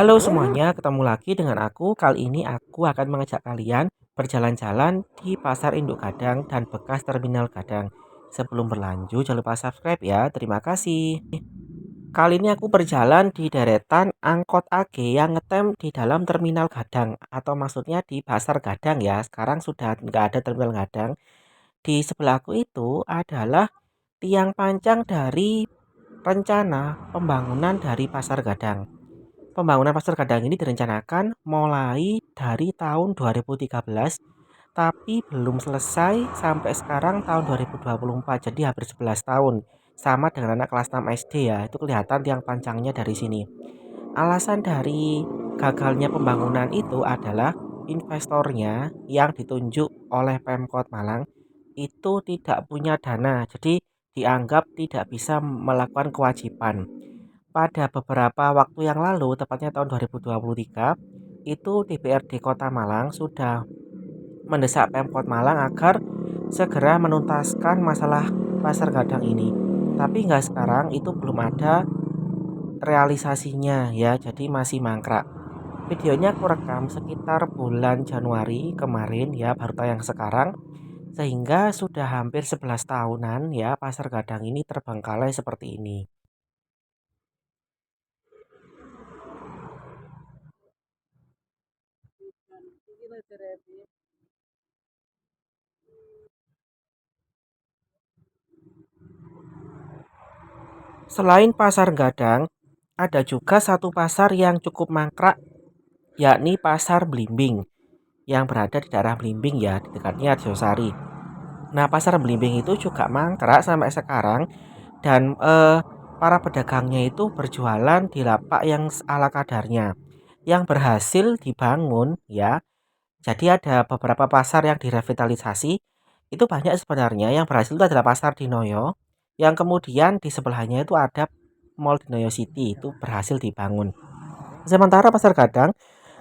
Halo semuanya, ketemu lagi dengan aku. Kali ini aku akan mengajak kalian berjalan-jalan di Pasar Induk Gadang dan bekas Terminal Gadang. Sebelum berlanjut, jangan lupa subscribe ya. Terima kasih. Kali ini aku berjalan di deretan angkot AG yang ngetem di dalam Terminal Gadang, atau maksudnya di Pasar Gadang ya. Sekarang sudah nggak ada Terminal Gadang. Di sebelahku itu adalah tiang panjang dari rencana pembangunan dari Pasar Gadang. Pembangunan Pasar Gadang ini direncanakan mulai dari tahun 2013, tapi belum selesai sampai sekarang tahun 2024. Jadi hampir 11 tahun. Sama dengan anak kelas 6 SD ya. Itu kelihatan tiang panjangnya dari sini. Alasan dari gagalnya pembangunan itu adalah investornya yang ditunjuk oleh Pemkot Malang itu tidak punya dana. Jadi dianggap tidak bisa melakukan kewajiban. Pada beberapa waktu yang lalu, tepatnya tahun 2023, itu DPRD Kota Malang sudah mendesak Pemkot Malang agar segera menuntaskan masalah Pasar Gadang ini. Tapi hingga sekarang itu belum ada realisasinya ya, jadi masih mangkrak. Videonya aku rekam sekitar bulan Januari kemarin ya, baru tayang sekarang. Sehingga sudah hampir 11 tahunan ya Pasar Gadang ini terbengkalai seperti ini. Selain Pasar Gadang, ada juga satu pasar yang cukup mangkrak, yakni Pasar Blimbing, yang berada di daerah Blimbing ya, di dekatnya Arjosari. Nah, Pasar Blimbing itu juga mangkrak sampai sekarang dan para pedagangnya itu berjualan di lapak yang ala kadarnya. Yang berhasil dibangun ya. Jadi ada beberapa pasar yang direvitalisasi. Itu banyak sebenarnya. Yang berhasil itu adalah Pasar Dinoyo, yang kemudian di sebelahnya itu ada Mall Dinoyo City, itu berhasil dibangun. Sementara Pasar Gadang,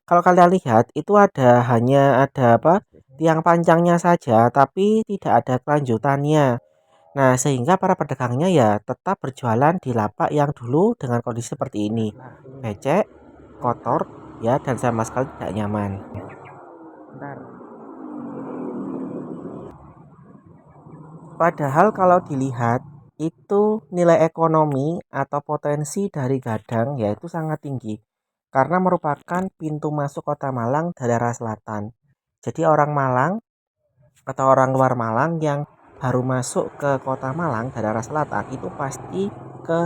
kalau kalian lihat itu hanya ada apa? Tiang panjangnya saja, tapi tidak ada kelanjutannya. Nah, sehingga para pedagangnya ya tetap berjualan di lapak yang dulu dengan kondisi seperti ini. Becek, kotor, ya dan sama sekali tidak nyaman. Padahal kalau dilihat itu nilai ekonomi atau potensi dari Gadang yaitu sangat tinggi karena merupakan pintu masuk Kota Malang dari arah selatan. Jadi orang Malang atau orang luar Malang yang baru masuk ke Kota Malang dari arah selatan itu pasti ke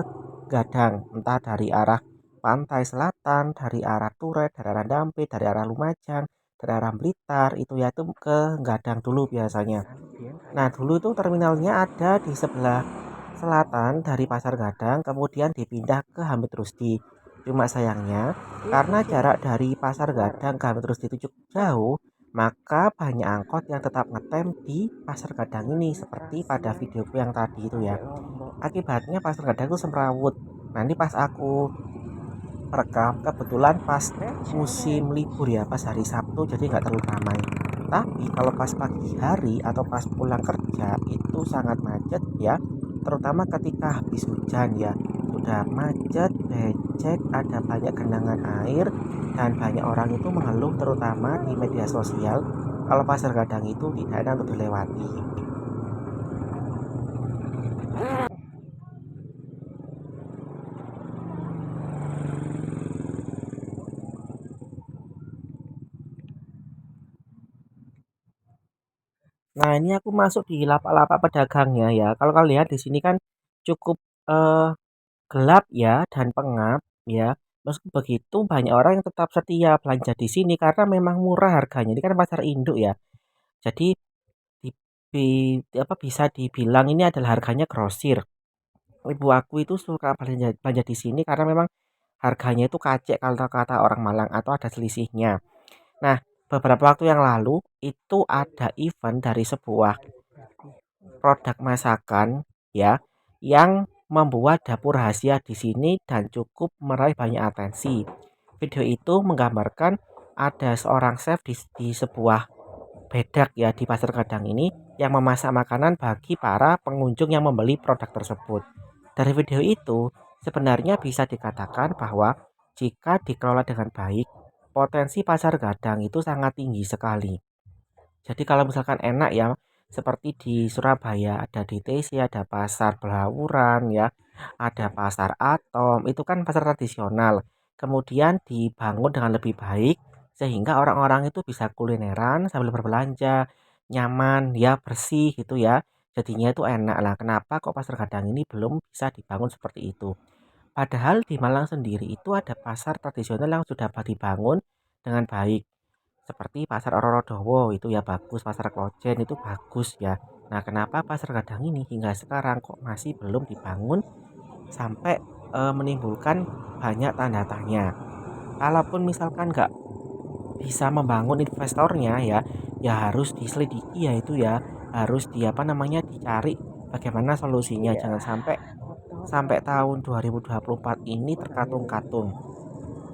Gadang, entah dari arah pantai selatan, dari arah Turet, dari arah Dampe, dari arah Lumajang, dari arah Blitar, itu ya itu ke Gadang dulu biasanya. Nah, dulu itu terminalnya ada di sebelah selatan dari Pasar Gadang, kemudian dipindah ke Hamid Rusdi. Cuma sayangnya, karena jarak dari Pasar Gadang ke Hamid Rusdi itu cukup jauh, maka banyak angkot yang tetap ngetem di Pasar Gadang ini, seperti pada videoku yang tadi itu ya. Akibatnya Pasar Gadang itu semrawut. Nanti pas aku rekam, kebetulan pas musim libur ya, pas hari Sabtu, jadi nggak terlalu ramai. Tapi kalau pas pagi hari atau pas pulang kerja itu sangat macet ya, terutama ketika habis hujan ya. Sudah macet, becek, ada banyak genangan air dan banyak orang itu mengeluh terutama di media sosial kalau Pasar Gadang itu tidak enak untuk dilewati. Nah, ini aku masuk di lapak-lapak pedagangnya ya. Kalau kalian lihat di sini kan cukup eh, gelap ya dan pengap ya. Meski begitu banyak orang yang tetap setia belanja di sini karena memang murah harganya. Ini kan pasar induk ya. Jadi bisa dibilang ini adalah harganya grosir. Ibu aku itu suka belanja, belanja di sini karena memang harganya itu kacek kalau kata orang Malang atau ada selisihnya. Nah, beberapa waktu yang lalu itu ada event dari sebuah produk masakan ya yang membuat dapur rahasia di sini dan cukup meraih banyak atensi. Video itu menggambarkan ada seorang chef di sebuah bedak ya di Pasar Gadang ini yang memasak makanan bagi para pengunjung yang membeli produk tersebut. Dari video itu sebenarnya bisa dikatakan bahwa Jika dikelola dengan baik, potensi pasar gadang itu sangat tinggi sekali. Jadi kalau misalkan enak ya, seperti di Surabaya ada DTC, ada pasar Belauran ya, ada pasar Atom, itu kan pasar tradisional. Kemudian dibangun dengan lebih baik sehingga orang-orang itu bisa kulineran sambil berbelanja, nyaman ya, bersih gitu ya. Jadinya itu enak lah. Kenapa kok pasar gadang ini belum bisa dibangun seperti itu? Padahal di Malang sendiri itu ada pasar tradisional yang sudah dibangun dengan baik. Seperti pasar Rorodowo itu ya bagus, pasar Klojen itu bagus ya. Nah, kenapa pasar Gadang ini hingga sekarang kok masih belum dibangun sampai menimbulkan banyak tanda tanya. Kalaupun misalkan nggak bisa membangun investornya ya, ya harus diselidiki ya itu ya, harus di apa namanya dicari bagaimana solusinya. Jangan sampai sampai tahun 2024 ini terkatung-katung.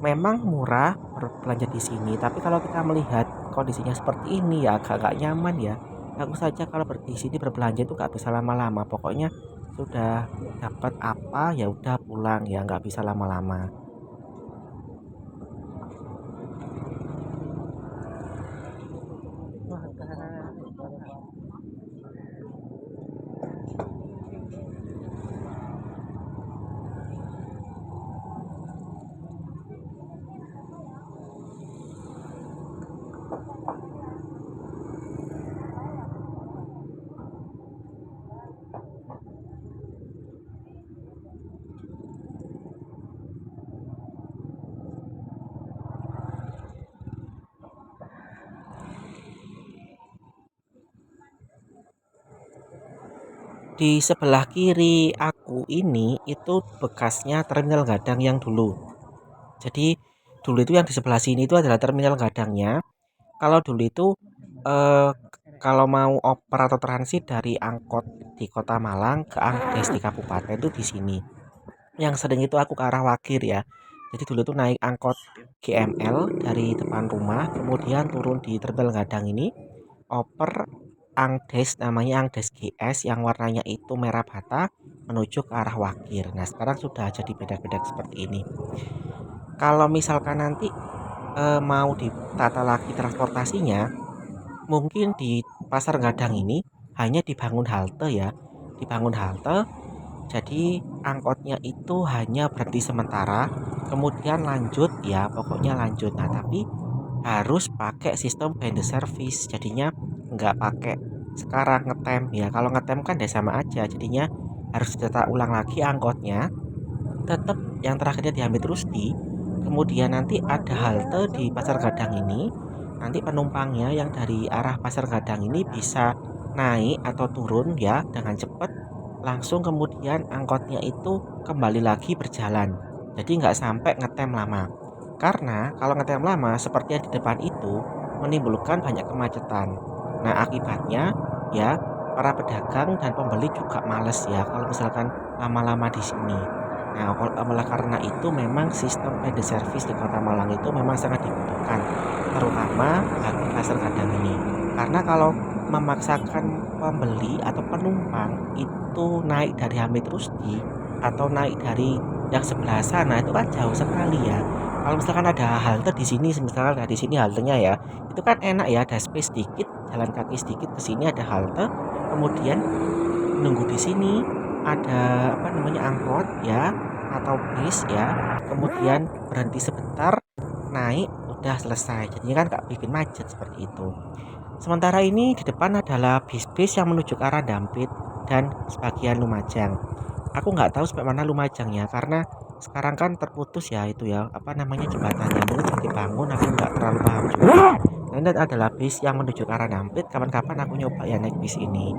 Memang murah berbelanja di sini, tapi kalau kita melihat kondisinya seperti ini ya agak nyaman ya. Aku saja kalau di sini berbelanja itu nggak bisa lama-lama. Pokoknya sudah dapat apa ya udah pulang ya nggak bisa lama-lama. Di sebelah kiri aku ini itu bekasnya terminal Gadang yang dulu. Jadi dulu itu yang di sebelah sini itu adalah terminal Gadangnya. Kalau dulu itu eh, kalau mau oper atau transit dari angkot di Kota Malang ke Angdes di kabupaten itu di sini. Yang sering itu aku ke arah Wakir ya. Jadi dulu tuh naik angkot GML dari depan rumah, kemudian turun di Terminal Gadang ini, oper Angdes namanya Angdes GS yang warnanya itu merah bata menuju ke arah Wakir. Nah, sekarang sudah jadi beda-beda seperti ini. Kalau misalkan nanti mau ditata lagi transportasinya, mungkin di Pasar Gadang ini hanya dibangun halte ya. Dibangun halte, jadi angkotnya itu hanya berhenti sementara, kemudian lanjut ya, pokoknya lanjut. Nah, tapi harus pakai sistem band service. Jadinya nggak pakai sekarang ngetem ya. Kalau ngetem kan ya sama aja. Jadinya harus ditata ulang lagi angkotnya. Tetap yang terakhirnya di Hamid Rusdi. Kemudian nanti ada halte di Pasar Gadang ini. Nanti penumpangnya yang dari arah Pasar Gadang ini bisa naik atau turun ya dengan cepat, langsung kemudian angkotnya itu kembali lagi berjalan. Jadi nggak sampai ngetem lama. Karena kalau ngetem lama seperti yang di depan itu menimbulkan banyak kemacetan. Nah, akibatnya ya para pedagang dan pembeli juga males ya kalau misalkan lama-lama di sini. Nah, oleh karena itu memang sistem pede service di Kota Malang itu memang sangat dibutuhkan, terutama bagi pasar Gadang ini. Karena kalau memaksakan pembeli atau penumpang itu naik dari Hamid Rusdi atau naik dari yang sebelah sana itu kan jauh sekali ya. Kalau misalkan ada halte di sini, misalkan ada di sini haltenya ya, itu kan enak ya, ada space sedikit, jalan kaki sedikit ke sini ada halte, kemudian nunggu di sini ada apa namanya angkot ya atau bis ya, kemudian berhenti sebentar, naik udah selesai. Jadinya kan nggak bikin macet seperti itu. Sementara ini di depan adalah bis-bis yang menuju ke arah Dampit dan sebagian Lumajang. Aku nggak tahu sampai mana Lumajangnya karena sekarang kan terputus ya itu ya apa namanya jembatannya mungkin sedang dibangun, aku nggak terlalu paham juga. Nah, ini adalah bis yang menuju ke arah Dampit. Kapan-kapan aku nyoba ya naik bis ini.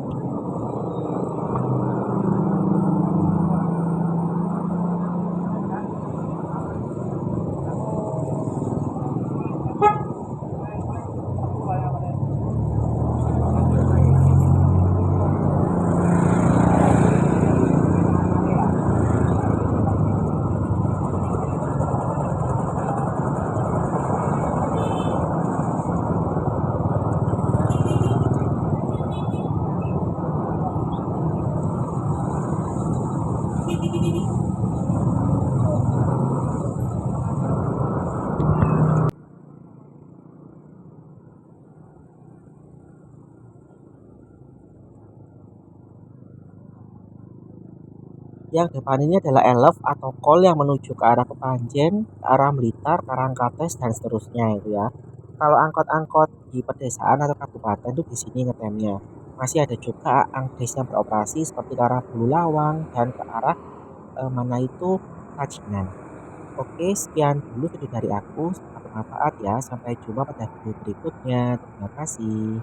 Yang depan ini adalah elef atau kol yang menuju ke arah Kepanjen, ke arah Blitar, Karangkates, dan seterusnya itu ya. Kalau angkot-angkot di pedesaan atau kabupaten itu di sini ngetemnya. Masih ada juga angkis yang beroperasi seperti ke arah Bululawang dan ke arah mana itu Pacinan. Oke, sekian dulu video dari aku. Semoga bermanfaat ya. Sampai jumpa pada video berikutnya. Terima kasih.